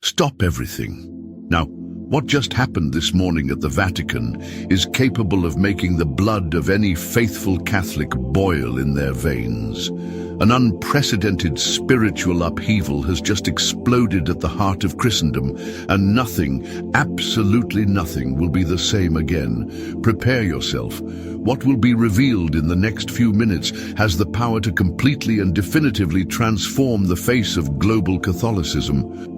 Stop everything. Now, what just happened this morning at the Vatican is capable of making the blood of any faithful Catholic boil in their veins. An unprecedented spiritual upheaval has just exploded at the heart of Christendom, and nothing, absolutely nothing, will be the same again. Prepare yourself. What will be revealed in the next few minutes has the power to completely and definitively transform the face of global Catholicism.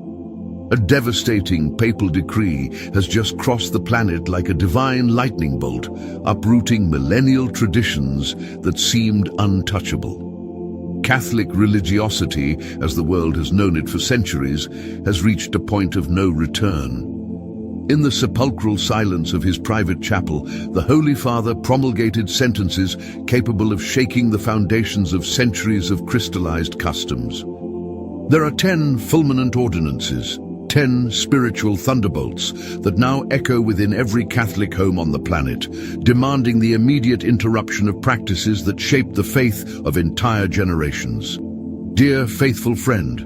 A devastating papal decree has just crossed the planet like a divine lightning bolt, uprooting millennial traditions that seemed untouchable. Catholic religiosity, as the world has known it for centuries, has reached a point of no return. In the sepulchral silence of his private chapel, the Holy Father promulgated sentences capable of shaking the foundations of centuries of crystallized customs. There are 10 fulminant ordinances, 10 spiritual thunderbolts that now echo within every Catholic home on the planet, demanding the immediate interruption of practices that shaped the faith of entire generations. Dear faithful friend,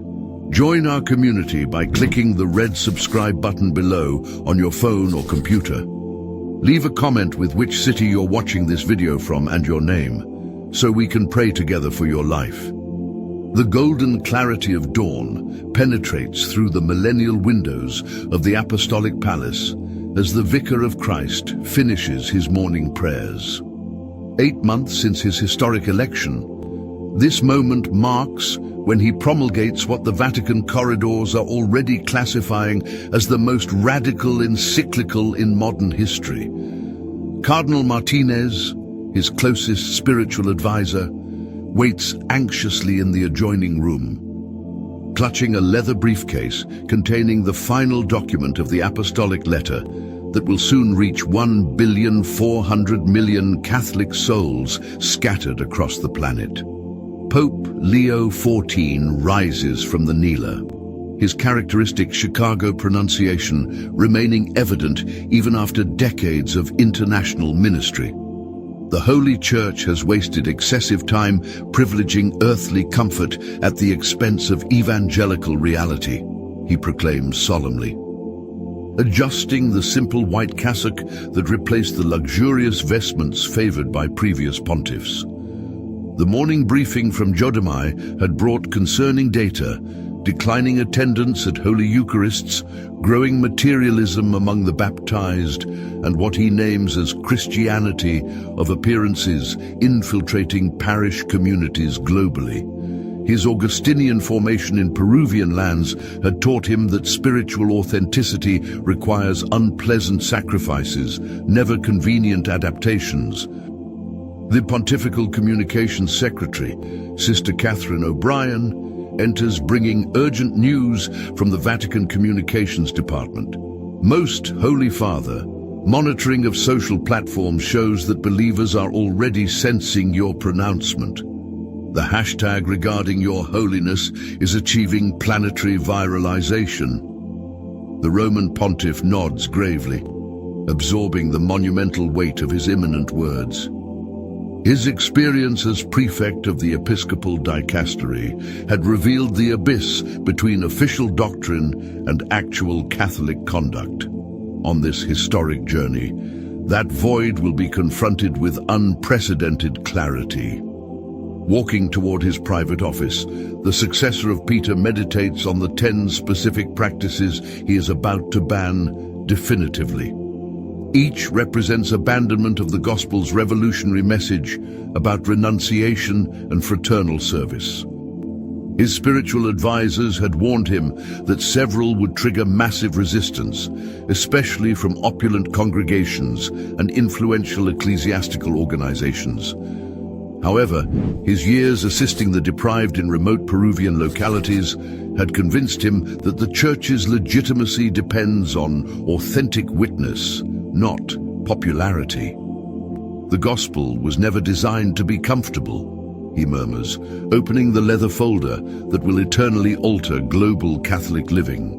join our community by clicking the red subscribe button below on your phone or computer. Leave a comment with which city you're watching this video from and your name, so we can pray together for your life. The golden clarity of dawn penetrates through the millennial windows of the Apostolic Palace as the Vicar of Christ finishes his morning prayers. 8 months since his historic election, this moment marks when he promulgates what the Vatican corridors are already classifying as the most radical encyclical in modern history. Cardinal Martinez, his closest spiritual advisor, waits anxiously in the adjoining room, clutching a leather briefcase containing the final document of the apostolic letter that will soon reach 1,400,000,000 Catholic souls scattered across the planet. Pope Leo XIV rises from the kneeler, his characteristic Chicago pronunciation remaining evident even after decades of international ministry. The Holy Church has wasted excessive time privileging earthly comfort at the expense of evangelical reality, he proclaims solemnly. Adjusting the simple white cassock that replaced the luxurious vestments favored by previous pontiffs. The morning briefing from Geographic had brought concerning data: declining attendance at Holy Eucharists, growing materialism among the baptized, and what he names as Christianity of appearances infiltrating parish communities globally. His Augustinian formation in Peruvian lands had taught him that spiritual authenticity requires unpleasant sacrifices, never convenient adaptations. The Pontifical Communications Secretary, Sister Catherine O'Brien, enters bringing urgent news from the Vatican Communications Department. Most Holy Father, monitoring of social platforms shows that believers are already sensing your pronouncement. The hashtag regarding your holiness is achieving planetary viralization. The Roman pontiff nods gravely, absorbing the monumental weight of his imminent words. His experience as prefect of the episcopal dicastery had revealed the abyss between official doctrine and actual Catholic conduct. On this historic journey, that void will be confronted with unprecedented clarity. Walking toward his private office, the successor of Peter meditates on the 10 specific practices he is about to ban definitively. Each represents abandonment of the Gospel's revolutionary message about renunciation and fraternal service. His spiritual advisors had warned him that several would trigger massive resistance, especially from opulent congregations and influential ecclesiastical organizations. However, his years assisting the deprived in remote Peruvian localities had convinced him that the Church's legitimacy depends on authentic witness, not popularity. The gospel was never designed to be comfortable, he murmurs, opening the leather folder that will eternally alter global Catholic living.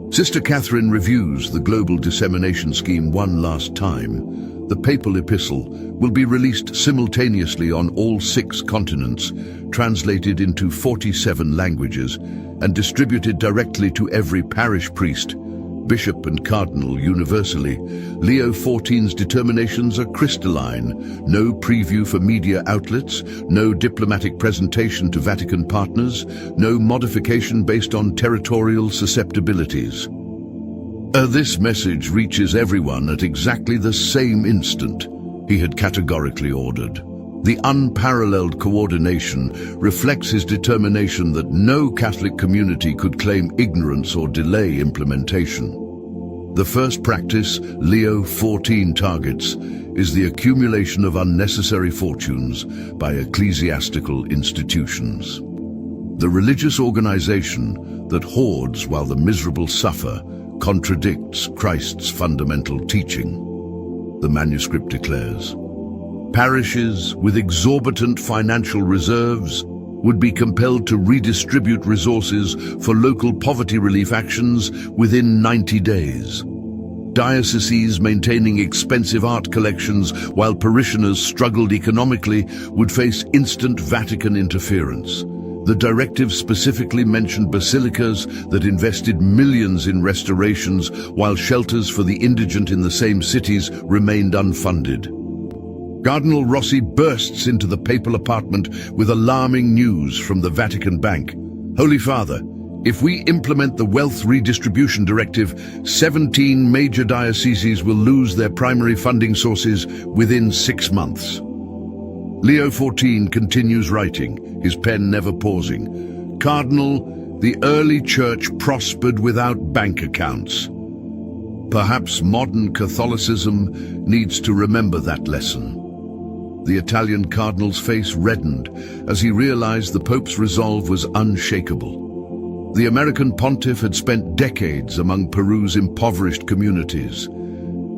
Sister Catherine reviews the global dissemination scheme one last time. The papal epistle will be released simultaneously on all 6 continents, translated into 47 languages, and distributed directly to every parish priest, bishop and cardinal universally. Leo XIV's determinations are crystalline. No preview for media outlets, no diplomatic presentation to Vatican partners, no modification based on territorial susceptibilities. This message reaches everyone at exactly the same instant, he had categorically ordered. The unparalleled coordination reflects his determination that no Catholic community could claim ignorance or delay implementation. The first practice Leo XIV targets is the accumulation of unnecessary fortunes by ecclesiastical institutions. The religious organization that hoards while the miserable suffer contradicts Christ's fundamental teaching. The manuscript declares, parishes with exorbitant financial reserves would be compelled to redistribute resources for local poverty relief actions within 90 days. Dioceses maintaining expensive art collections while parishioners struggled economically would face instant Vatican interference. The directive specifically mentioned basilicas that invested millions in restorations, while shelters for the indigent in the same cities remained unfunded. Cardinal Rossi bursts into the papal apartment with alarming news from the Vatican Bank. Holy Father, if we implement the wealth redistribution directive, 17 major dioceses will lose their primary funding sources within 6 months. Leo XIV continues writing, his pen never pausing. Cardinal, the early church prospered without bank accounts. Perhaps modern Catholicism needs to remember that lesson. The Italian cardinal's face reddened as he realized the Pope's resolve was unshakable. The American pontiff had spent decades among Peru's impoverished communities.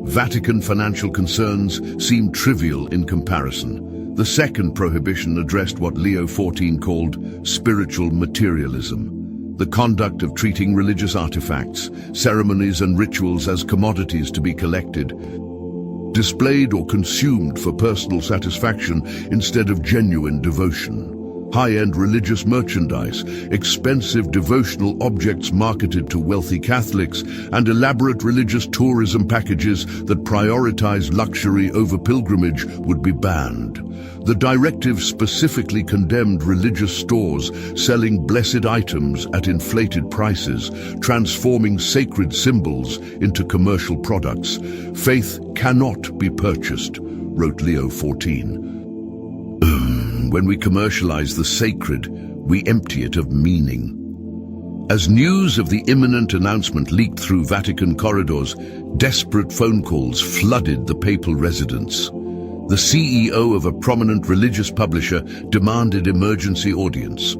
Vatican financial concerns seemed trivial in comparison. The second prohibition addressed what Leo XIV called spiritual materialism, the conduct of treating religious artifacts, ceremonies and rituals as commodities to be collected, displayed or consumed for personal satisfaction instead of genuine devotion. High-end religious merchandise, expensive devotional objects marketed to wealthy Catholics, and elaborate religious tourism packages that prioritize luxury over pilgrimage would be banned. The directive specifically condemned religious stores selling blessed items at inflated prices, transforming sacred symbols into commercial products. Faith cannot be purchased, wrote Leo XIV. When we commercialize the sacred, we empty it of meaning. As news of the imminent announcement leaked through Vatican corridors, desperate phone calls flooded the papal residence. The CEO of a prominent religious publisher demanded emergency audience,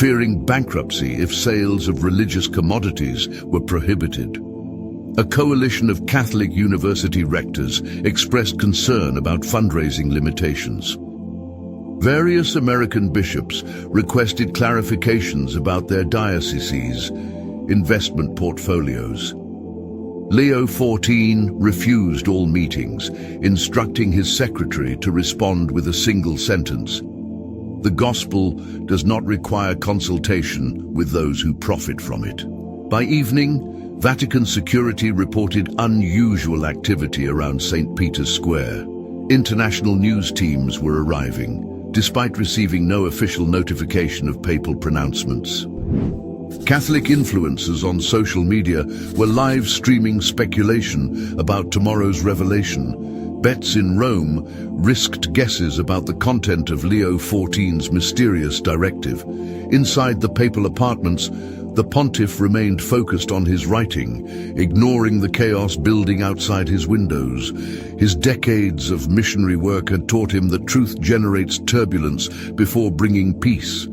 fearing bankruptcy if sales of religious commodities were prohibited. A coalition of Catholic university rectors expressed concern about fundraising limitations. Various American bishops requested clarifications about their dioceses' investment portfolios. Leo XIV refused all meetings, instructing his secretary to respond with a single sentence. The gospel does not require consultation with those who profit from it. By evening, Vatican security reported unusual activity around St. Peter's Square. International news teams were arriving, despite receiving no official notification of papal pronouncements. Catholic influencers on social media were live streaming speculation about tomorrow's revelation. Bets in Rome risked guesses about the content of Leo XIV's mysterious directive. Inside the papal apartments, the pontiff remained focused on his writing, ignoring the chaos building outside his windows. His decades of missionary work had taught him that truth generates turbulence before bringing peace.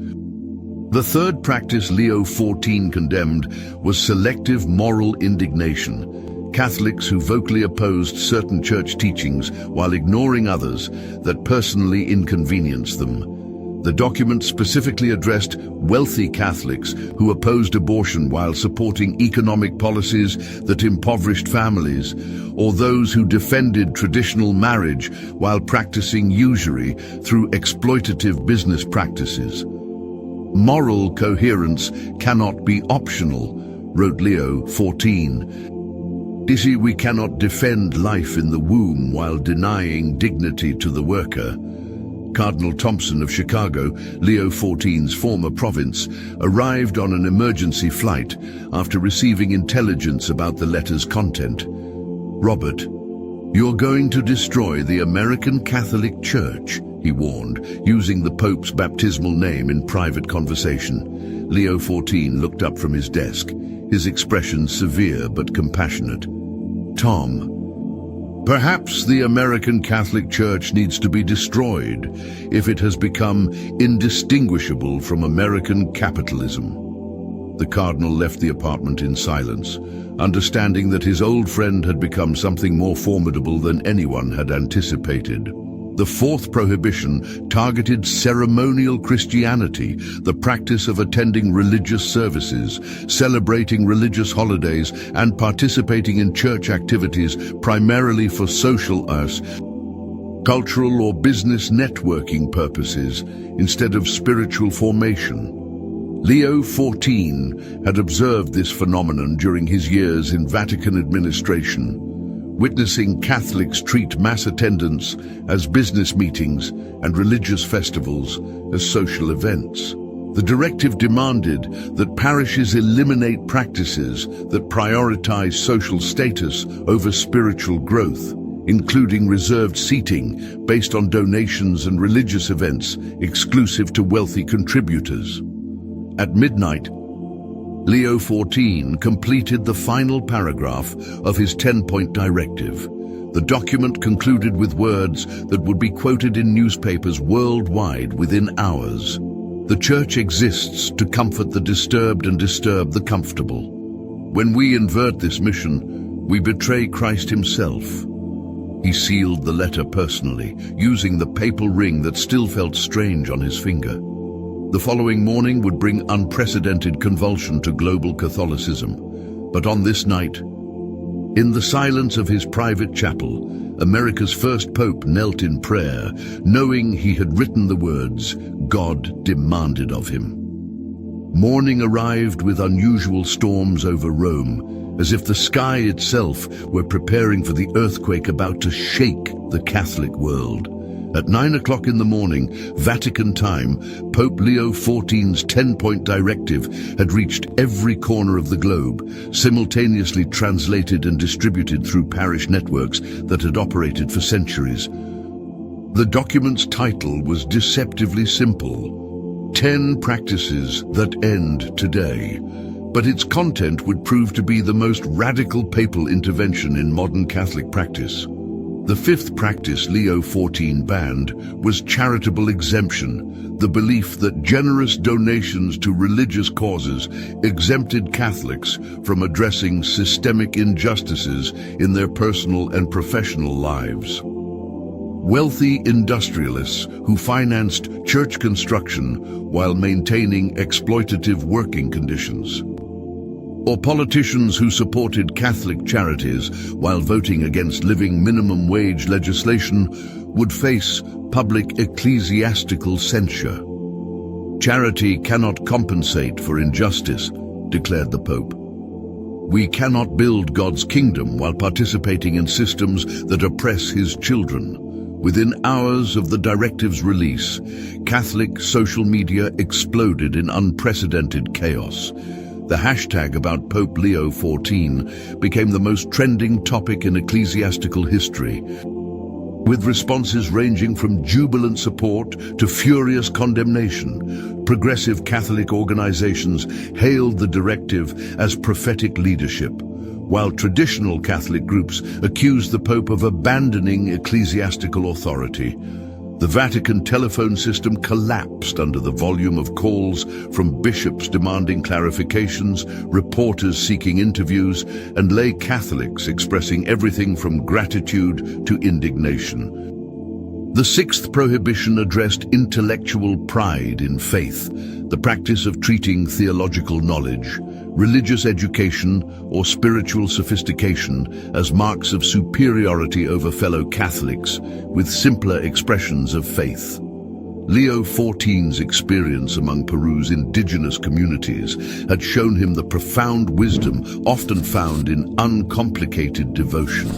The third practice Leo XIV condemned was selective moral indignation. Catholics who vocally opposed certain church teachings while ignoring others that personally inconvenienced them. The document specifically addressed wealthy Catholics who opposed abortion while supporting economic policies that impoverished families, or those who defended traditional marriage while practicing usury through exploitative business practices. Moral coherence cannot be optional, wrote Leo XIV. We cannot defend life in the womb while denying dignity to the worker. Cardinal Thompson of Chicago, Leo XIV's former province, arrived on an emergency flight after receiving intelligence about the letter's content. "Robert, you're going to destroy the American Catholic Church," he warned, using the Pope's baptismal name in private conversation. Leo XIV looked up from his desk, his expression severe but compassionate. "Tom, perhaps the American Catholic Church needs to be destroyed if it has become indistinguishable from American capitalism." The cardinal left the apartment in silence, understanding that his old friend had become something more formidable than anyone had anticipated. The fourth prohibition targeted ceremonial Christianity, the practice of attending religious services, celebrating religious holidays, and participating in church activities primarily for social cultural or business networking purposes instead of spiritual formation. Leo XIV had observed this phenomenon during his years in Vatican administration, witnessing Catholics treat mass attendance as business meetings and religious festivals as social events. The directive demanded that parishes eliminate practices that prioritize social status over spiritual growth, including reserved seating based on donations and religious events exclusive to wealthy contributors. At midnight, Leo XIV completed the final paragraph of his 10-point directive. The document concluded with words that would be quoted in newspapers worldwide within hours. "The Church exists to comfort the disturbed and disturb the comfortable. When we invert this mission, we betray Christ himself." He sealed the letter personally, using the papal ring that still felt strange on his finger. The following morning would bring unprecedented convulsion to global Catholicism. But on this night, in the silence of his private chapel, America's first pope knelt in prayer, knowing he had written the words God demanded of him. Morning arrived with unusual storms over Rome, as if the sky itself were preparing for the earthquake about to shake the Catholic world. At 9 o'clock in the morning, Vatican time, Pope Leo XIV's 10-point directive had reached every corner of the globe, simultaneously translated and distributed through parish networks that had operated for centuries. The document's title was deceptively simple: 10 Practices That End Today. But its content would prove to be the most radical papal intervention in modern Catholic practice. The fifth practice Leo XIV banned was charitable exemption, the belief that generous donations to religious causes exempted Catholics from addressing systemic injustices in their personal and professional lives. Wealthy industrialists who financed church construction while maintaining exploitative working conditions, or politicians who supported Catholic charities while voting against living minimum wage legislation would face public ecclesiastical censure. "Charity cannot compensate for injustice," declared the Pope. "We cannot build God's kingdom while participating in systems that oppress his children." Within hours of the directive's release, Catholic social media exploded in unprecedented chaos. The hashtag about Pope Leo XIV became the most trending topic in ecclesiastical history, with responses ranging from jubilant support to furious condemnation. Progressive Catholic organizations hailed the directive as prophetic leadership, while traditional Catholic groups accused the Pope of abandoning ecclesiastical authority. The Vatican telephone system collapsed under the volume of calls from bishops demanding clarifications, reporters seeking interviews, and lay Catholics expressing everything from gratitude to indignation. The sixth prohibition addressed intellectual pride in faith, the practice of treating theological knowledge, religious education, or spiritual sophistication as marks of superiority over fellow Catholics with simpler expressions of faith. Leo XIV's experience among Peru's indigenous communities had shown him the profound wisdom often found in uncomplicated devotion.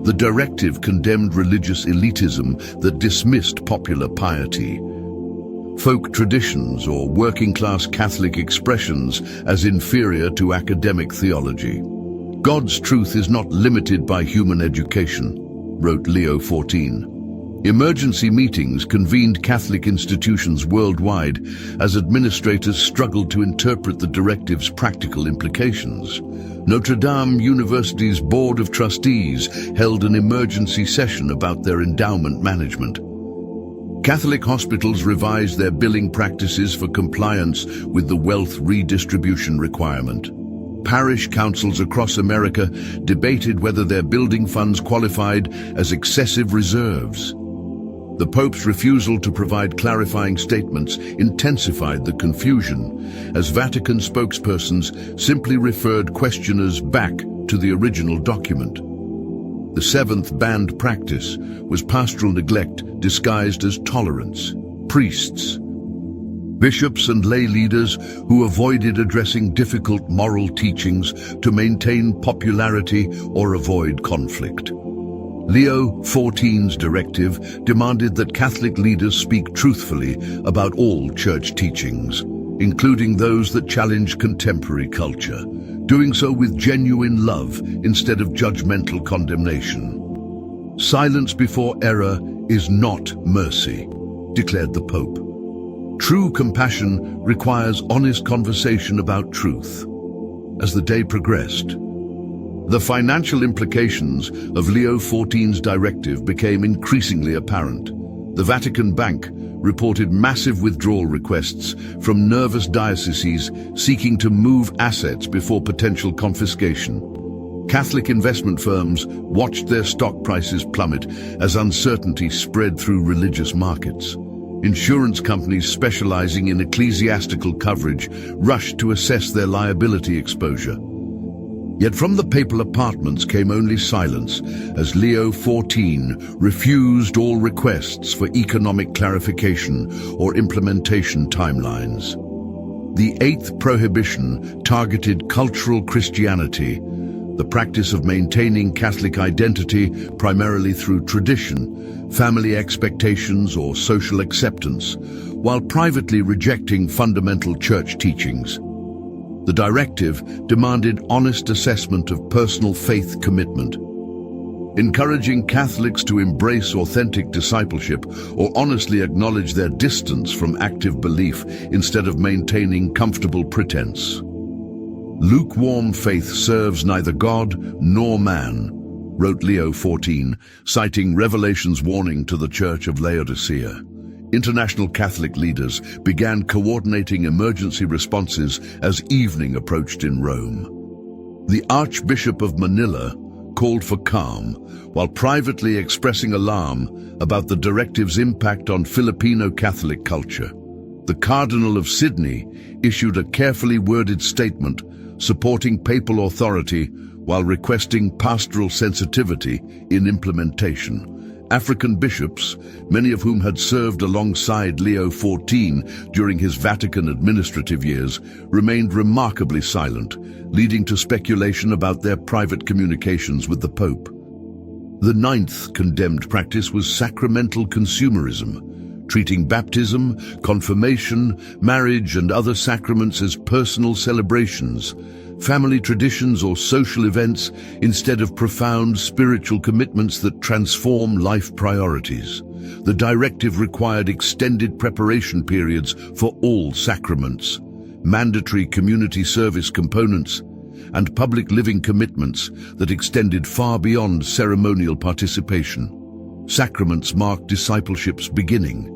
The directive condemned religious elitism that dismissed popular piety, folk traditions or working-class Catholic expressions as inferior to academic theology. God's truth is not limited by human education, wrote Leo XIV. Emergency meetings convened Catholic institutions worldwide as administrators struggled to interpret the directive's practical implications. Notre Dame University's Board of Trustees held an emergency session about their endowment management. Catholic hospitals revised their billing practices for compliance with the wealth redistribution requirement. Parish councils across America debated whether their building funds qualified as excessive reserves. The Pope's refusal to provide clarifying statements intensified the confusion, as Vatican spokespersons simply referred questioners back to the original document. The seventh banned practice was pastoral neglect disguised as tolerance. Priests, bishops and lay leaders who avoided addressing difficult moral teachings to maintain popularity or avoid conflict. Leo XIV's directive demanded that Catholic leaders speak truthfully about all church teachings, including those that challenge contemporary culture, doing so with genuine love instead of judgmental condemnation. Silence before error is not mercy, declared the Pope. True compassion requires honest conversation about truth. As the day progressed, the financial implications of Leo XIV's directive became increasingly apparent. The Vatican Bank reported massive withdrawal requests from nervous dioceses seeking to move assets before potential confiscation. Catholic investment firms watched their stock prices plummet as uncertainty spread through religious markets. Insurance companies specializing in ecclesiastical coverage rushed to assess their liability exposure. Yet from the papal apartments came only silence, as Leo XIV refused all requests for economic clarification or implementation timelines. The eighth prohibition targeted cultural Christianity, the practice of maintaining Catholic identity primarily through tradition, family expectations, or social acceptance, while privately rejecting fundamental church teachings. The directive demanded honest assessment of personal faith commitment, encouraging Catholics to embrace authentic discipleship or honestly acknowledge their distance from active belief instead of maintaining comfortable pretense. Lukewarm faith serves neither God nor man, wrote Leo XIV, citing Revelation's warning to the Church of Laodicea. International Catholic leaders began coordinating emergency responses as evening approached in Rome. The Archbishop of Manila called for calm, while privately expressing alarm about the directive's impact on Filipino Catholic culture. The Cardinal of Sydney issued a carefully worded statement supporting papal authority while requesting pastoral sensitivity in implementation. African bishops, many of whom had served alongside Leo XIV during his Vatican administrative years, remained remarkably silent, leading to speculation about their private communications with the Pope. The ninth condemned practice was sacramental consumerism, treating baptism, confirmation, marriage, and other sacraments as personal celebrations, family traditions, or social events instead of profound spiritual commitments that transform life priorities. The directive required extended preparation periods for all sacraments, mandatory community service components, and public living commitments that extended far beyond ceremonial participation. Sacraments mark discipleship's beginning,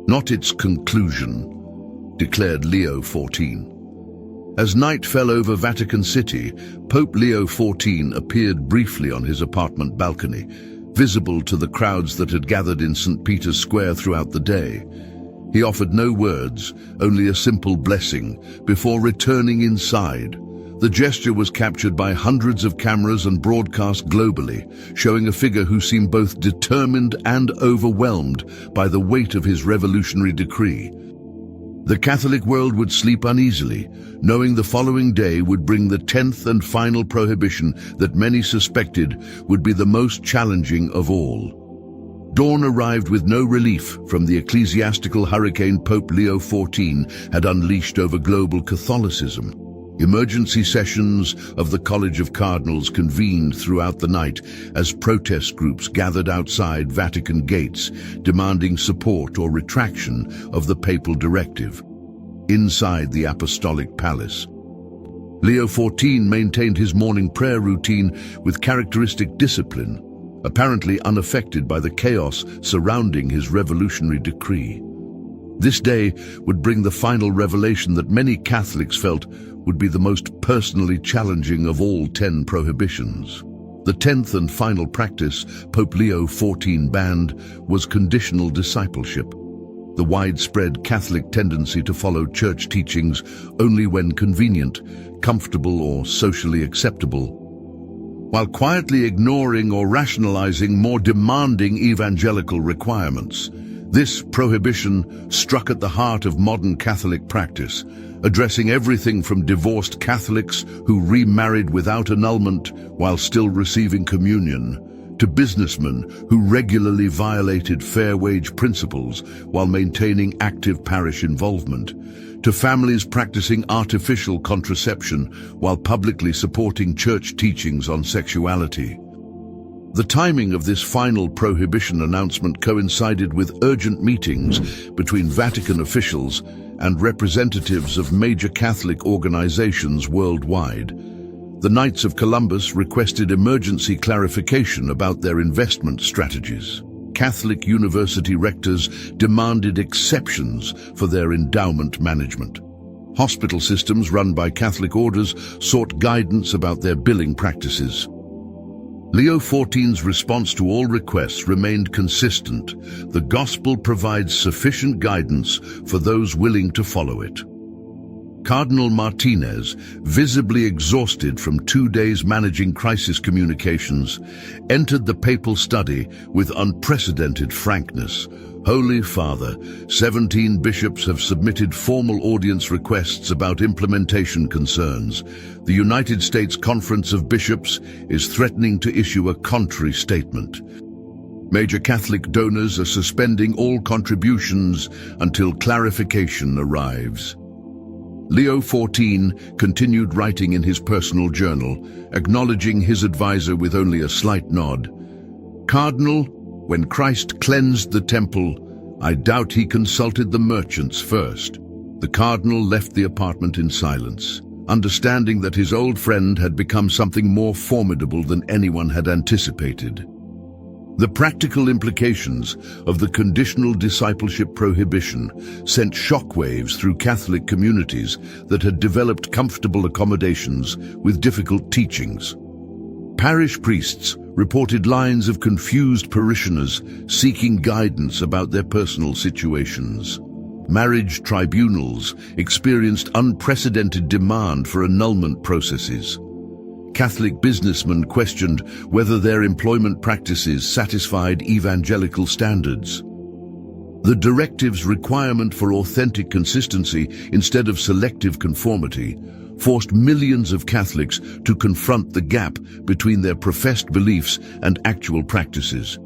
not its conclusion, declared Leo XIV. As night fell over Vatican City, Pope Leo XIV appeared briefly on his apartment balcony, visible to the crowds that had gathered in St. Peter's Square throughout the day. He offered no words, only a simple blessing, before returning inside. The gesture was captured by hundreds of cameras and broadcast globally, showing a figure who seemed both determined and overwhelmed by the weight of his revolutionary decree. The Catholic world would sleep uneasily, knowing the following day would bring the 10th and final prohibition that many suspected would be the most challenging of all. Dawn arrived with no relief from the ecclesiastical hurricane Pope Leo XIV had unleashed over global Catholicism. Emergency sessions of the College of Cardinals convened throughout the night as protest groups gathered outside Vatican gates, demanding support or retraction of the papal directive. Inside the Apostolic Palace, Leo XIV maintained his morning prayer routine with characteristic discipline, apparently unaffected by the chaos surrounding his revolutionary decree. This day would bring the final revelation that many Catholics felt would be the most personally challenging of all 10 prohibitions. The 10th and final practice Pope Leo XIV banned was conditional discipleship, the widespread Catholic tendency to follow church teachings only when convenient, comfortable, or socially acceptable, while quietly ignoring or rationalizing more demanding evangelical requirements. This prohibition struck at the heart of modern Catholic practice, addressing everything from divorced Catholics who remarried without annulment while still receiving communion, to businessmen who regularly violated fair wage principles while maintaining active parish involvement, to families practicing artificial contraception while publicly supporting church teachings on sexuality. The timing of this final prohibition announcement coincided with urgent meetings between Vatican officials and representatives of major Catholic organizations worldwide. The Knights of Columbus requested emergency clarification about their investment strategies. Catholic university rectors demanded exceptions for their endowment management. Hospital systems run by Catholic orders sought guidance about their billing practices. Leo XIV's response to all requests remained consistent. The gospel provides sufficient guidance for those willing to follow it. Cardinal Martinez, visibly exhausted from 2 days managing crisis communications, entered the papal study with unprecedented frankness. Holy Father, 17 bishops have submitted formal audience requests about implementation concerns. The United States Conference of Bishops is threatening to issue a contrary statement. Major Catholic donors are suspending all contributions until clarification arrives. Leo XIV continued writing in his personal journal, acknowledging his advisor with only a slight nod. Cardinal, when Christ cleansed the temple, I doubt he consulted the merchants first. The cardinal left the apartment in silence, understanding that his old friend had become something more formidable than anyone had anticipated. The practical implications of the conditional discipleship prohibition sent shockwaves through Catholic communities that had developed comfortable accommodations with difficult teachings. Parish priests reported lines of confused parishioners seeking guidance about their personal situations. Marriage tribunals experienced unprecedented demand for annulment processes. Catholic businessmen questioned whether their employment practices satisfied evangelical standards. The directive's requirement for authentic consistency instead of selective conformity forced millions of Catholics to confront the gap between their professed beliefs and actual practices.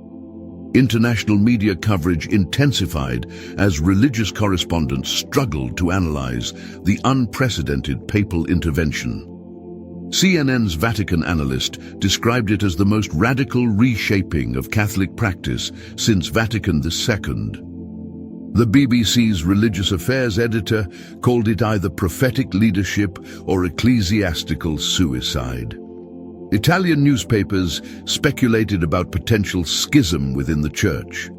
International media coverage intensified as religious correspondents struggled to analyze the unprecedented papal intervention. CNN's Vatican analyst described it as the most radical reshaping of Catholic practice since Vatican II. The BBC's religious affairs editor called it either prophetic leadership or ecclesiastical suicide. Italian newspapers speculated about potential schism within the church.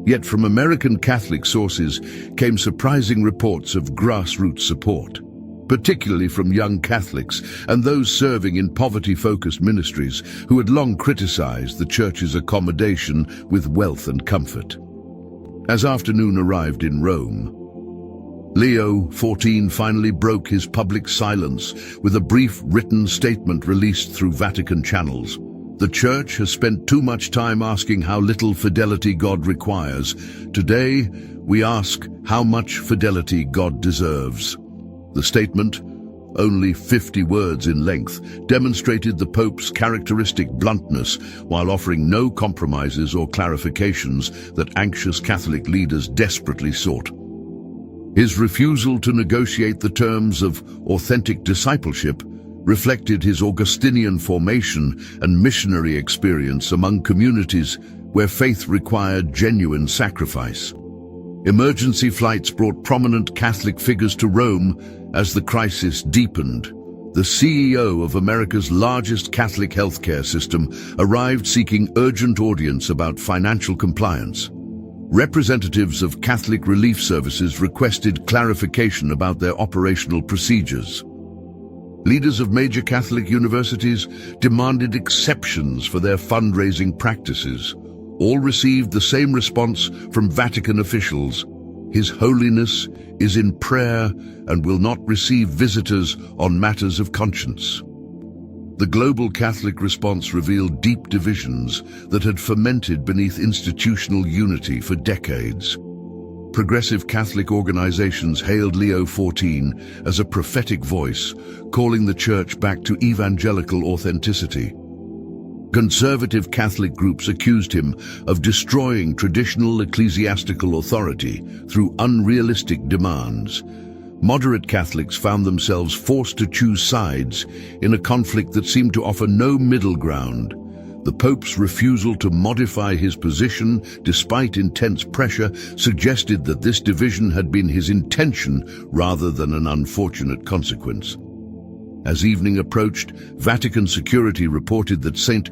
Yet from American Catholic sources came surprising reports of grassroots support. particularly from young Catholics and those serving in poverty-focused ministries who had long criticized the Church's accommodation with wealth and comfort. As afternoon arrived in Rome, Leo XIV finally broke his public silence with a brief written statement released through Vatican channels. The Church has spent too much time asking how little fidelity God requires. Today, we ask how much fidelity God deserves. The statement, only 50 words in length, demonstrated the Pope's characteristic bluntness while offering no compromises or clarifications that anxious Catholic leaders desperately sought. His refusal to negotiate the terms of authentic discipleship reflected his Augustinian formation and missionary experience among communities where faith required genuine sacrifice. Emergency flights brought prominent Catholic figures to Rome as the crisis deepened. The CEO of America's largest Catholic healthcare system arrived seeking urgent audience about financial compliance. Representatives of Catholic relief services requested clarification about their operational procedures. Leaders of major Catholic universities demanded exceptions for their fundraising practices. All received the same response from Vatican officials. His Holiness is in prayer and will not receive visitors on matters of conscience. The global Catholic response revealed deep divisions that had fermented beneath institutional unity for decades. Progressive Catholic organizations hailed Leo XIV as a prophetic voice, calling the Church back to evangelical authenticity. Conservative Catholic groups accused him of destroying traditional ecclesiastical authority through unrealistic demands. Moderate Catholics found themselves forced to choose sides in a conflict that seemed to offer no middle ground. The Pope's refusal to modify his position, despite intense pressure, suggested that this division had been his intention rather than an unfortunate consequence. As evening approached, Vatican security reported that St.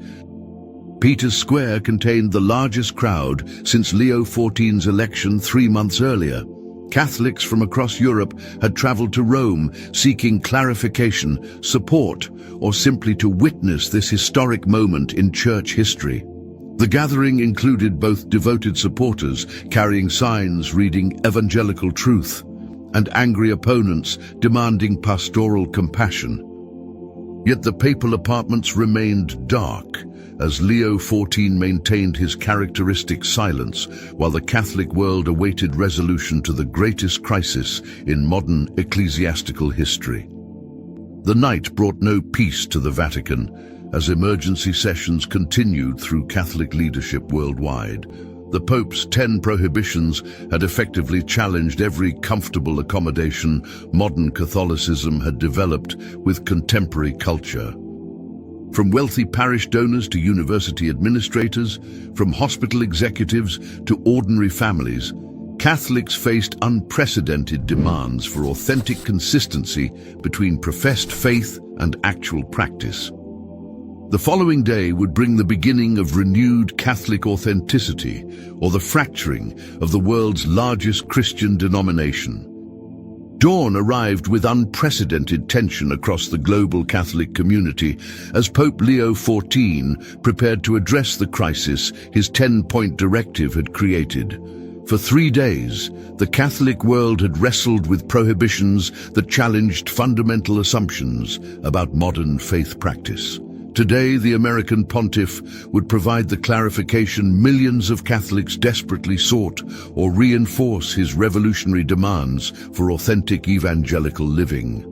Peter's Square contained the largest crowd since Leo XIV's election 3 months earlier. Catholics from across Europe had traveled to Rome seeking clarification, support, or simply to witness this historic moment in church history. The gathering included both devoted supporters carrying signs reading evangelical truth and angry opponents demanding pastoral compassion. Yet the papal apartments remained dark as Leo XIV maintained his characteristic silence while the Catholic world awaited resolution to the greatest crisis in modern ecclesiastical history. The night brought no peace to the Vatican as emergency sessions continued through Catholic leadership worldwide. The Pope's 10 prohibitions had effectively challenged every comfortable accommodation modern Catholicism had developed with contemporary culture. From wealthy parish donors to university administrators, from hospital executives to ordinary families, Catholics faced unprecedented demands for authentic consistency between professed faith and actual practice. The following day would bring the beginning of renewed Catholic authenticity, or the fracturing of the world's largest Christian denomination. Dawn arrived with unprecedented tension across the global Catholic community as Pope Leo XIV prepared to address the crisis his 10-point directive had created. For 3 days, the Catholic world had wrestled with prohibitions that challenged fundamental assumptions about modern faith practice. Today, the American pontiff would provide the clarification millions of Catholics desperately sought, or reinforce his revolutionary demands for authentic evangelical living.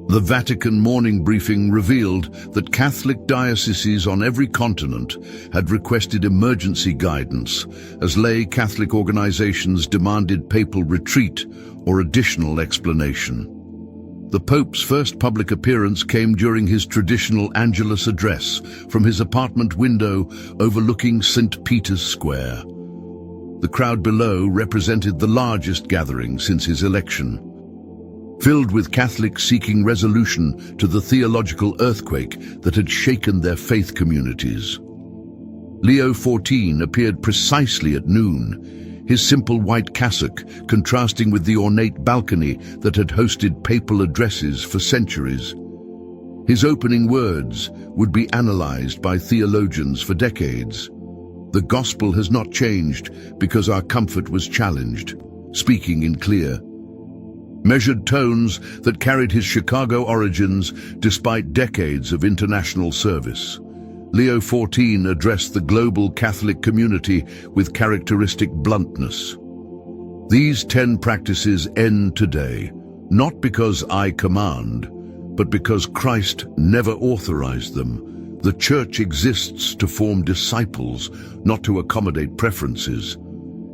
The Vatican morning briefing revealed that Catholic dioceses on every continent had requested emergency guidance as lay Catholic organizations demanded papal retreat or additional explanation. The Pope's first public appearance came during his traditional Angelus address from his apartment window overlooking St. Peter's Square. The crowd below represented the largest gathering since his election, filled with Catholics seeking resolution to the theological earthquake that had shaken their faith communities. Leo XIV appeared precisely at noon, his simple white cassock contrasting with the ornate balcony that had hosted papal addresses for centuries. His opening words would be analyzed by theologians for decades. The gospel has not changed because our comfort was challenged, speaking in clear, measured tones that carried his Chicago origins despite decades of international service. Leo XIV addressed the global Catholic community with characteristic bluntness. These 10 practices end today, not because I command, but because Christ never authorized them. The Church exists to form disciples, not to accommodate preferences.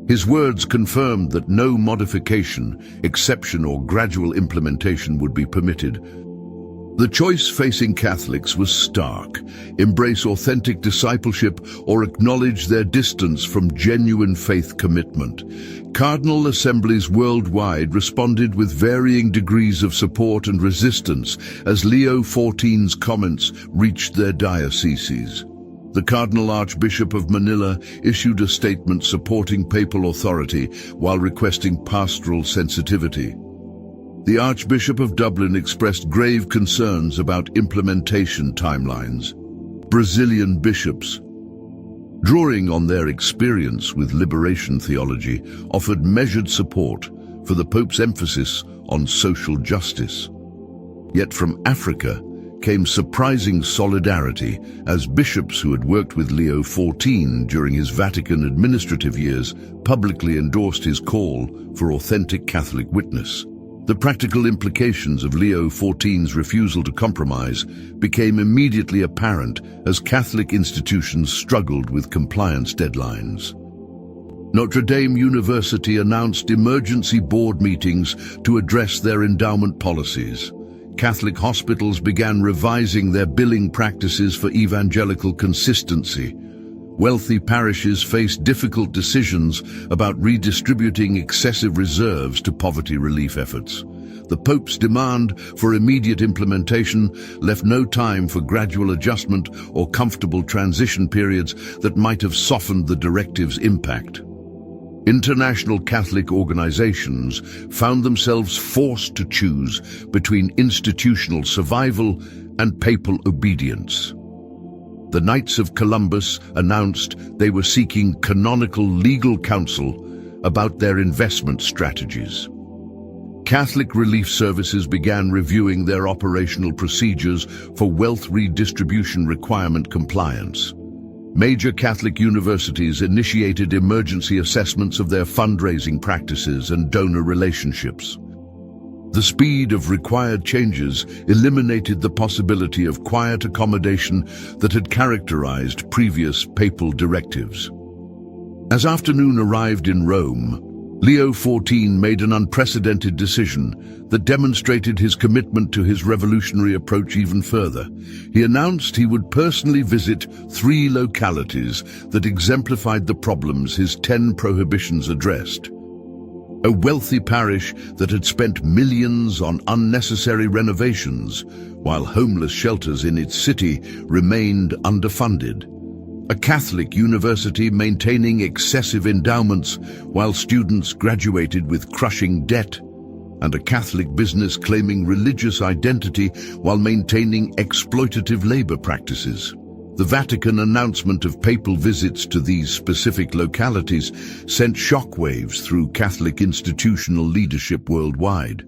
His words confirmed that no modification, exception, or gradual implementation would be permitted. The choice facing Catholics was stark: embrace authentic discipleship or acknowledge their distance from genuine faith commitment. Cardinal assemblies worldwide responded with varying degrees of support and resistance as Leo XIV's comments reached their dioceses. The Cardinal Archbishop of Manila issued a statement supporting papal authority while requesting pastoral sensitivity. The Archbishop of Dublin expressed grave concerns about implementation timelines. Brazilian bishops, drawing on their experience with liberation theology, offered measured support for the Pope's emphasis on social justice. Yet from Africa came surprising solidarity as bishops who had worked with Leo XIV during his Vatican administrative years publicly endorsed his call for authentic Catholic witness. The practical implications of Leo XIV's refusal to compromise became immediately apparent as Catholic institutions struggled with compliance deadlines. Notre Dame University announced emergency board meetings to address their endowment policies. Catholic hospitals began revising their billing practices for evangelical consistency. Wealthy parishes faced difficult decisions about redistributing excessive reserves to poverty relief efforts. The Pope's demand for immediate implementation left no time for gradual adjustment or comfortable transition periods that might have softened the directive's impact. International Catholic organizations found themselves forced to choose between institutional survival and papal obedience. The Knights of Columbus announced they were seeking canonical legal counsel about their investment strategies. Catholic relief services began reviewing their operational procedures for wealth redistribution requirement compliance. Major Catholic universities initiated emergency assessments of their fundraising practices and donor relationships. The speed of required changes eliminated the possibility of quiet accommodation that had characterized previous papal directives. As afternoon arrived in Rome, Leo XIV made an unprecedented decision that demonstrated his commitment to his revolutionary approach even further. He announced he would personally visit 3 localities that exemplified the problems his 10 prohibitions addressed. A wealthy parish that had spent millions on unnecessary renovations, while homeless shelters in its city remained underfunded. A Catholic university maintaining excessive endowments while students graduated with crushing debt, and a Catholic business claiming religious identity while maintaining exploitative labor practices. The Vatican announcement of papal visits to these specific localities sent shockwaves through Catholic institutional leadership worldwide.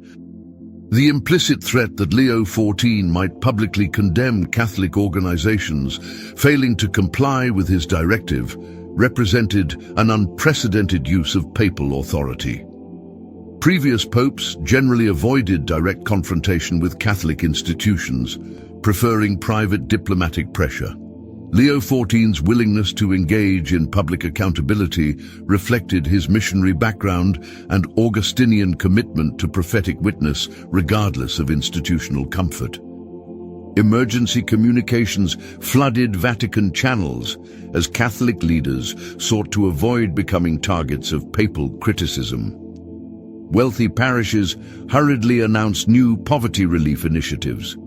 The implicit threat that Leo XIV might publicly condemn Catholic organizations failing to comply with his directive represented an unprecedented use of papal authority. Previous popes generally avoided direct confrontation with Catholic institutions, preferring private diplomatic pressure. Leo XIV's willingness to engage in public accountability reflected his missionary background and Augustinian commitment to prophetic witness regardless of institutional comfort. Emergency communications flooded Vatican channels as Catholic leaders sought to avoid becoming targets of papal criticism. Wealthy parishes hurriedly announced new poverty relief initiatives.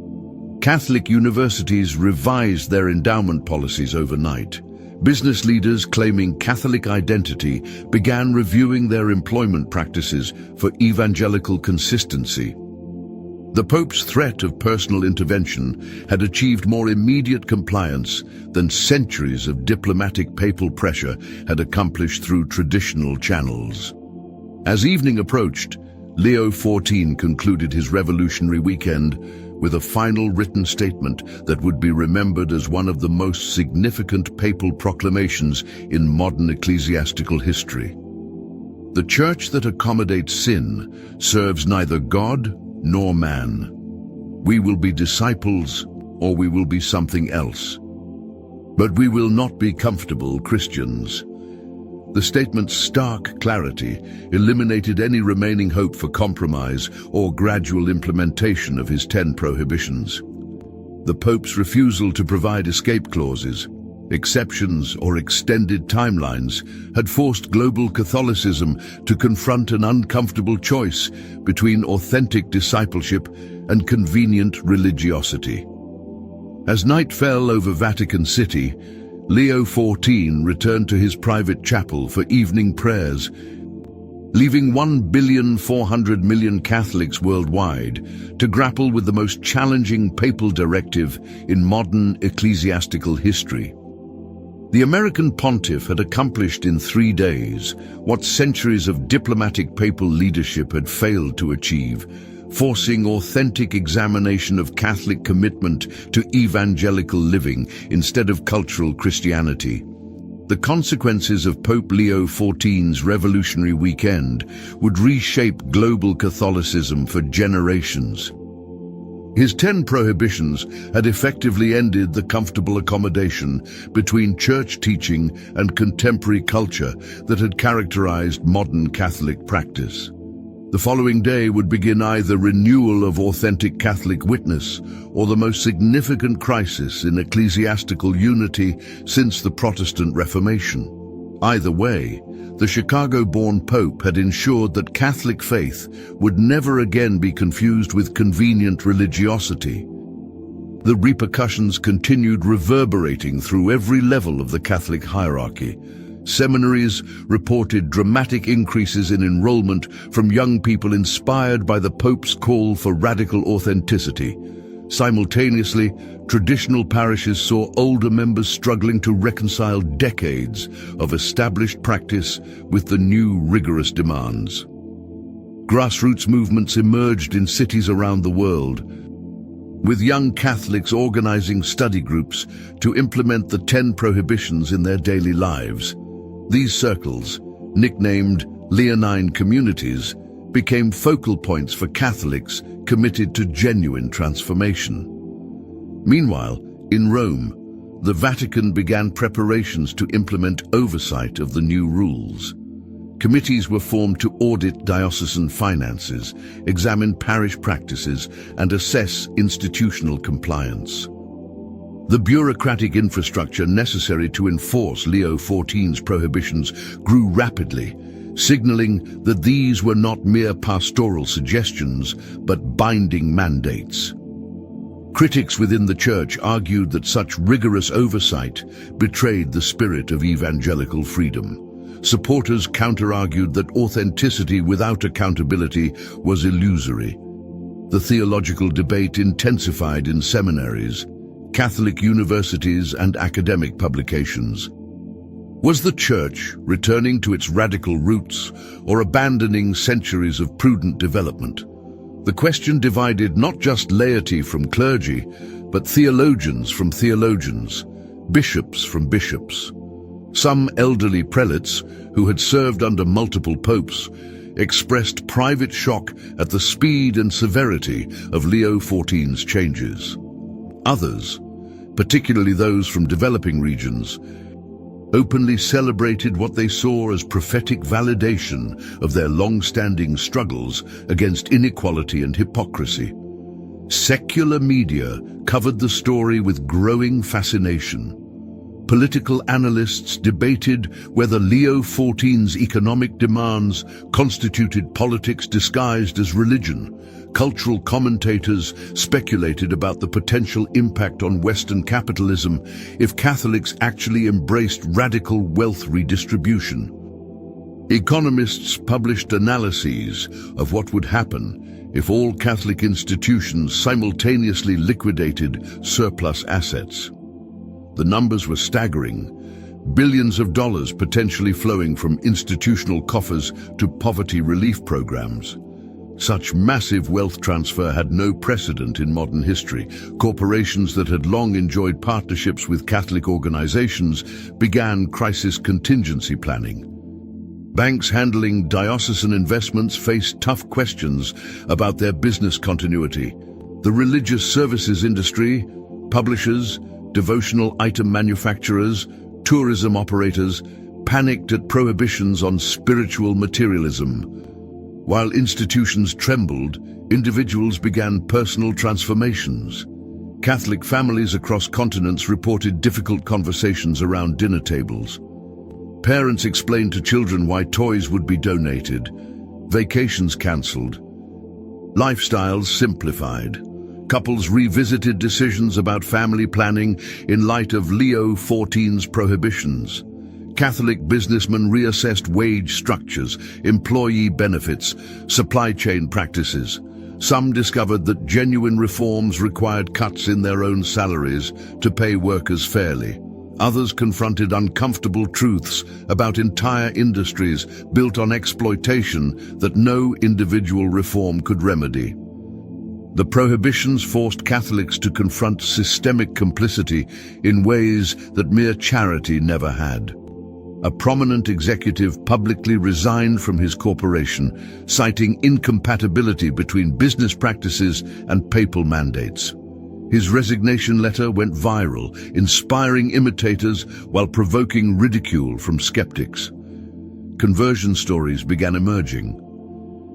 Catholic universities revised their endowment policies overnight, Business leaders claiming Catholic identity began reviewing their employment practices for evangelical consistency. The Pope's threat of personal intervention had achieved more immediate compliance than centuries of diplomatic papal pressure had accomplished through traditional channels. As evening approached, Leo XIV concluded his revolutionary weekend with a final written statement that would be remembered as one of the most significant papal proclamations in modern ecclesiastical history. The Church that accommodates sin serves neither God nor man. We will be disciples, or we will be something else. But we will not be comfortable Christians. The statement's stark clarity eliminated any remaining hope for compromise or gradual implementation of his 10 prohibitions. The Pope's refusal to provide escape clauses, exceptions, or extended timelines had forced global Catholicism to confront an uncomfortable choice between authentic discipleship and convenient religiosity. As night fell over Vatican City, Leo XIV returned to his private chapel for evening prayers, leaving 1,400,000,000 Catholics worldwide to grapple with the most challenging papal directive in modern ecclesiastical history. The American pontiff had accomplished in 3 days what centuries of diplomatic papal leadership had failed to achieve, forcing authentic examination of Catholic commitment to evangelical living instead of cultural Christianity. The consequences of Pope Leo XIV's revolutionary weekend would reshape global Catholicism for generations. His 10 prohibitions had effectively ended the comfortable accommodation between church teaching and contemporary culture that had characterized modern Catholic practice. The following day would begin either renewal of authentic Catholic witness or the most significant crisis in ecclesiastical unity since the Protestant Reformation. Either way, the Chicago-born Pope had ensured that Catholic faith would never again be confused with convenient religiosity. The repercussions continued reverberating through every level of the Catholic hierarchy. Seminaries reported dramatic increases in enrollment from young people inspired by the Pope's call for radical authenticity. Simultaneously, traditional parishes saw older members struggling to reconcile decades of established practice with the new rigorous demands. Grassroots movements emerged in cities around the world, with young Catholics organizing study groups to implement the 10 prohibitions in their daily lives. These circles, nicknamed Leonine communities, became focal points for Catholics committed to genuine transformation. Meanwhile, in Rome, the Vatican began preparations to implement oversight of the new rules. Committees were formed to audit diocesan finances, examine parish practices, and assess institutional compliance. The bureaucratic infrastructure necessary to enforce Leo XIV's prohibitions grew rapidly, signaling that these were not mere pastoral suggestions, but binding mandates. Critics within the Church argued that such rigorous oversight betrayed the spirit of evangelical freedom. Supporters counter-argued that authenticity without accountability was illusory. The theological debate intensified in seminaries, Catholic universities, and academic publications. Was the Church returning to its radical roots or abandoning centuries of prudent development? The question divided not just laity from clergy, but theologians from theologians, bishops from bishops. Some elderly prelates, who had served under multiple popes, expressed private shock at the speed and severity of Leo XIV's changes. Others, particularly those from developing regions, openly celebrated what they saw as prophetic validation of their long-standing struggles against inequality and hypocrisy. Secular media covered the story with growing fascination. Political analysts debated whether Leo XIV's economic demands constituted politics disguised as religion. Cultural commentators speculated about the potential impact on Western capitalism if Catholics actually embraced radical wealth redistribution. Economists published analyses of what would happen if all Catholic institutions simultaneously liquidated surplus assets. The numbers were staggering. Billions of dollars potentially flowing from institutional coffers to poverty relief programs. Such massive wealth transfer had no precedent in modern history. Corporations that had long enjoyed partnerships with Catholic organizations began crisis contingency planning. Banks handling diocesan investments faced tough questions about their business continuity. The religious services industry, publishers, devotional item manufacturers, tourism operators panicked at prohibitions on spiritual materialism. While institutions trembled, individuals began personal transformations. Catholic families across continents reported difficult conversations around dinner tables. Parents explained to children why toys would be donated, vacations cancelled, lifestyles simplified. Couples revisited decisions about family planning in light of Leo XIV's prohibitions. Catholic businessmen reassessed wage structures, employee benefits, supply chain practices. Some discovered that genuine reforms required cuts in their own salaries to pay workers fairly. Others confronted uncomfortable truths about entire industries built on exploitation that no individual reform could remedy. The prohibitions forced Catholics to confront systemic complicity in ways that mere charity never had. A prominent executive publicly resigned from his corporation, citing incompatibility between business practices and papal mandates. His resignation letter went viral, inspiring imitators while provoking ridicule from skeptics. Conversion stories began emerging.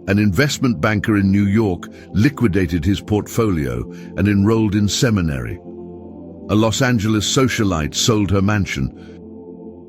An investment banker in New York liquidated his portfolio and enrolled in seminary. A Los Angeles socialite sold her mansion,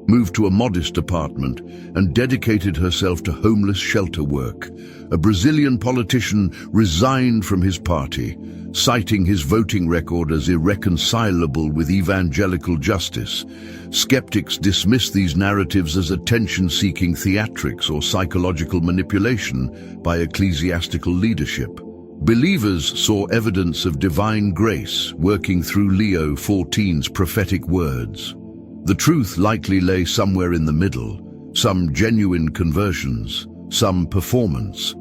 moved to a modest apartment, and dedicated herself to homeless shelter work. A Brazilian politician resigned from his party, citing his voting record as irreconcilable with evangelical justice. Skeptics dismiss these narratives as attention-seeking theatrics or psychological manipulation by ecclesiastical leadership. Believers saw evidence of divine grace working through Leo XIV's prophetic words. The truth likely lay somewhere in the middle, some genuine conversions, some performance.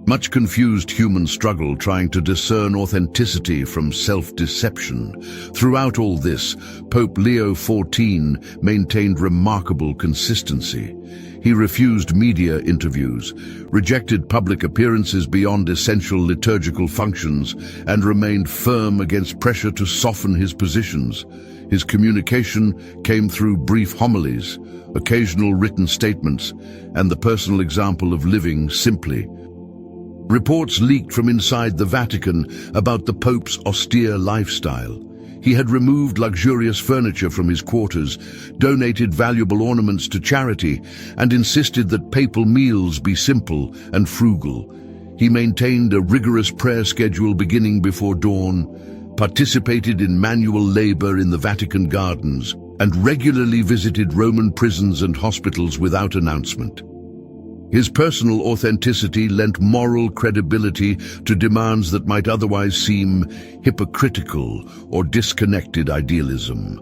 Much confused human struggle trying to discern authenticity from self-deception. Throughout all this, Pope Leo XIV maintained remarkable consistency. He refused media interviews, rejected public appearances beyond essential liturgical functions, and remained firm against pressure to soften his positions. His communication came through brief homilies, occasional written statements, and the personal example of living simply. Reports leaked from inside the Vatican about the Pope's austere lifestyle. He had removed luxurious furniture from his quarters, donated valuable ornaments to charity, and insisted that papal meals be simple and frugal. He maintained a rigorous prayer schedule beginning before dawn, participated in manual labor in the Vatican gardens, and regularly visited Roman prisons and hospitals without announcement. His personal authenticity lent moral credibility to demands that might otherwise seem hypocritical or disconnected idealism.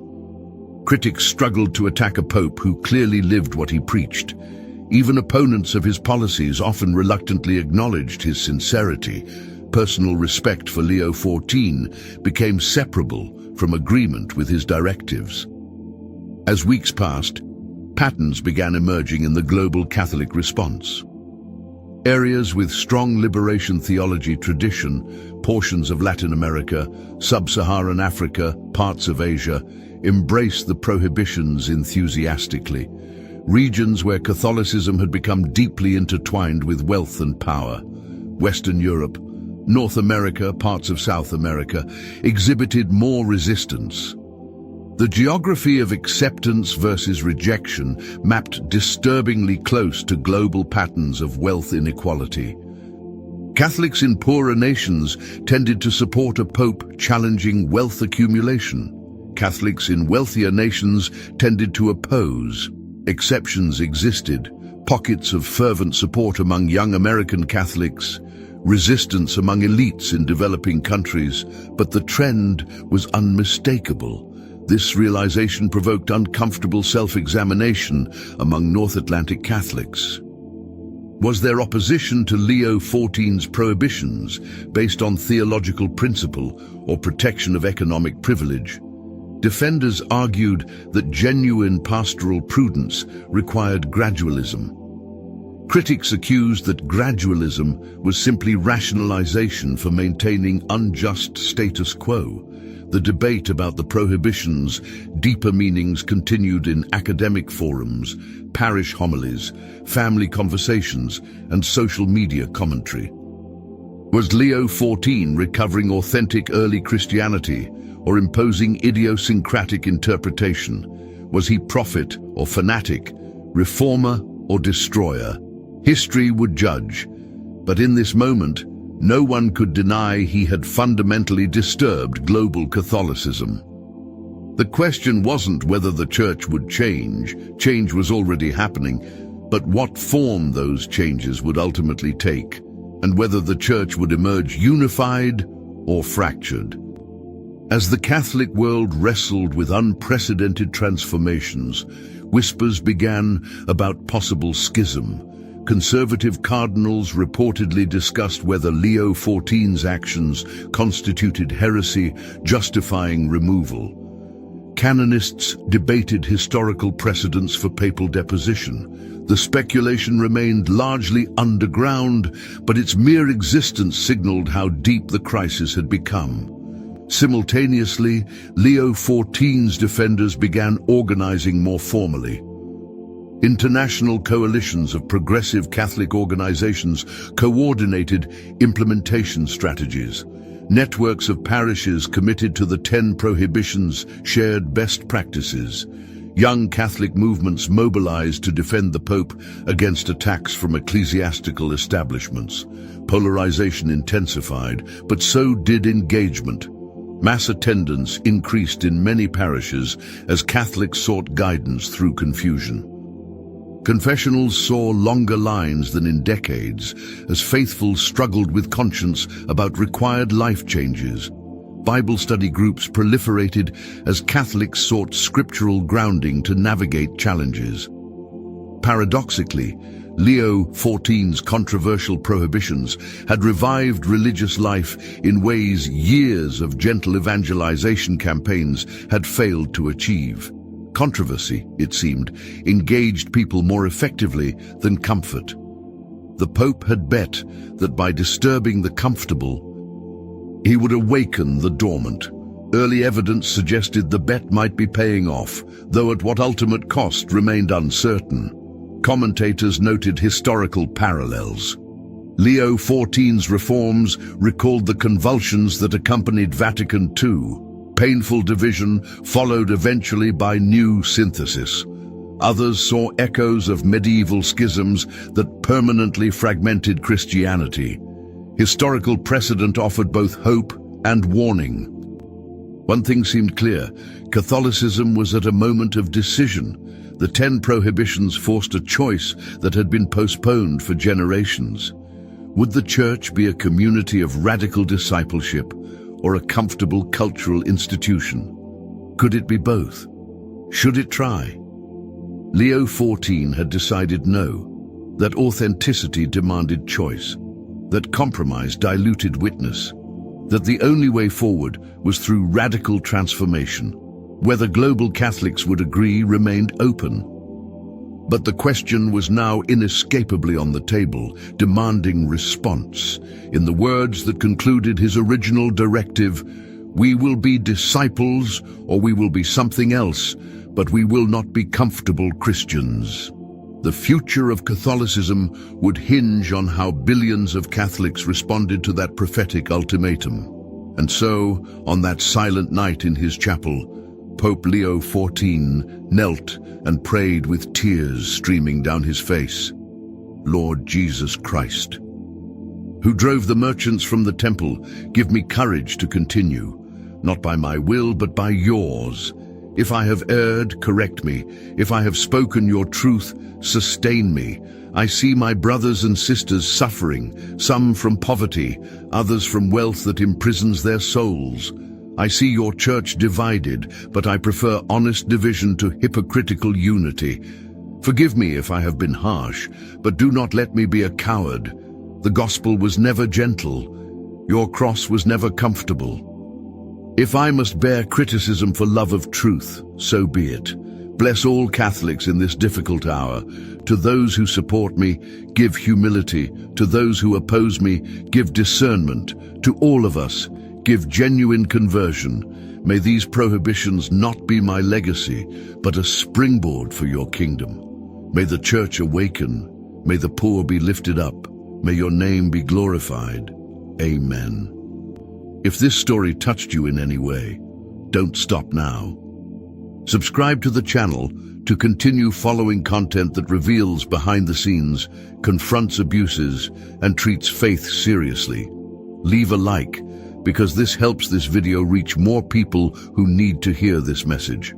Critics struggled to attack a pope who clearly lived what he preached. Even opponents of his policies often reluctantly acknowledged his sincerity. Personal respect for Leo XIV became separable from agreement with his directives. As weeks passed, patterns began emerging in the global Catholic response. Areas with strong liberation theology tradition, portions of Latin America, sub-Saharan Africa, parts of Asia, embraced the prohibitions enthusiastically. Regions where Catholicism had become deeply intertwined with wealth and power, Western Europe, North America, parts of South America, exhibited more resistance. The geography of acceptance versus rejection mapped disturbingly close to global patterns of wealth inequality. Catholics in poorer nations tended to support a pope challenging wealth accumulation. Catholics in wealthier nations tended to oppose. Exceptions existed, pockets of fervent support among young American Catholics, resistance among elites in developing countries, but the trend was unmistakable. This realization provoked uncomfortable self-examination among North Atlantic Catholics. Was there opposition to Leo XIV's prohibitions based on theological principle or protection of economic privilege? Defenders argued that genuine pastoral prudence required gradualism. Critics accused that gradualism was simply rationalization for maintaining unjust status quo. The debate about the prohibitions' deeper meanings continued in academic forums, parish homilies, family conversations, and social media commentary. Was Leo XIV recovering authentic early Christianity or imposing idiosyncratic interpretation? Was he prophet or fanatic, reformer or destroyer? History would judge, but in this moment, no one could deny he had fundamentally disturbed global Catholicism. The question wasn't whether the Church would change was already happening, but what form those changes would ultimately take, and whether the Church would emerge unified or fractured. As the Catholic world wrestled with unprecedented transformations, whispers began about possible schism. Conservative cardinals reportedly discussed whether Leo XIV's actions constituted heresy, justifying removal. Canonists debated historical precedents for papal deposition. The speculation remained largely underground, but its mere existence signaled how deep the crisis had become. Simultaneously, Leo XIV's defenders began organizing more formally. International coalitions of progressive Catholic organizations coordinated implementation strategies. Networks of parishes committed to the 10 prohibitions shared best practices. Young Catholic movements mobilized to defend the Pope against attacks from ecclesiastical establishments. Polarization intensified, but so did engagement. Mass attendance increased in many parishes as Catholics sought guidance through confusion. Confessionals saw longer lines than in decades as faithful struggled with conscience about required life changes. Bible study groups proliferated as Catholics sought scriptural grounding to navigate challenges. Paradoxically, Leo XIV's controversial prohibitions had revived religious life in ways years of gentle evangelization campaigns had failed to achieve. Controversy, it seemed, engaged people more effectively than comfort. The Pope had bet that by disturbing the comfortable, he would awaken the dormant. Early evidence suggested the bet might be paying off, though at what ultimate cost remained uncertain. Commentators noted historical parallels. Leo XIV's reforms recalled the convulsions that accompanied Vatican II. Painful division followed eventually by new synthesis. Others saw echoes of medieval schisms that permanently fragmented Christianity. Historical precedent offered both hope and warning. One thing seemed clear: Catholicism was at a moment of decision. The 10 prohibitions forced a choice that had been postponed for generations. Would the Church be a community of radical discipleship or a comfortable cultural institution? Could it be both? Should it try? Leo XIV had decided no, that authenticity demanded choice, that compromise diluted witness, that the only way forward was through radical transformation. Whether global Catholics would agree remained open. But the question was now inescapably on the table, demanding response. In the words that concluded his original directive, "We will be disciples, or we will be something else, but we will not be comfortable Christians." The future of Catholicism would hinge on how billions of Catholics responded to that prophetic ultimatum. And so, on that silent night in his chapel, Pope Leo XIV knelt and prayed with tears streaming down his face. Lord Jesus Christ, who drove the merchants from the temple, give me courage to continue, not by my will but by yours. If I have erred, correct me. If I have spoken your truth, sustain me. I see my brothers and sisters suffering, some from poverty, others from wealth that imprisons their souls. I see your church divided, but I prefer honest division to hypocritical unity. Forgive me if I have been harsh, but do not let me be a coward. The gospel was never gentle. Your cross was never comfortable. If I must bear criticism for love of truth, so be it. Bless all Catholics in this difficult hour. To those who support me, give humility. To those who oppose me, give discernment. To all of us, give genuine conversion. May these prohibitions not be my legacy, but a springboard for your kingdom. May the Church awaken. May the poor be lifted up. May your name be glorified. Amen. If this story touched you in any way, don't stop now. Subscribe to the channel to continue following content that reveals behind the scenes, confronts abuses, and treats faith seriously. Leave a like, because this helps this video reach more people who need to hear this message.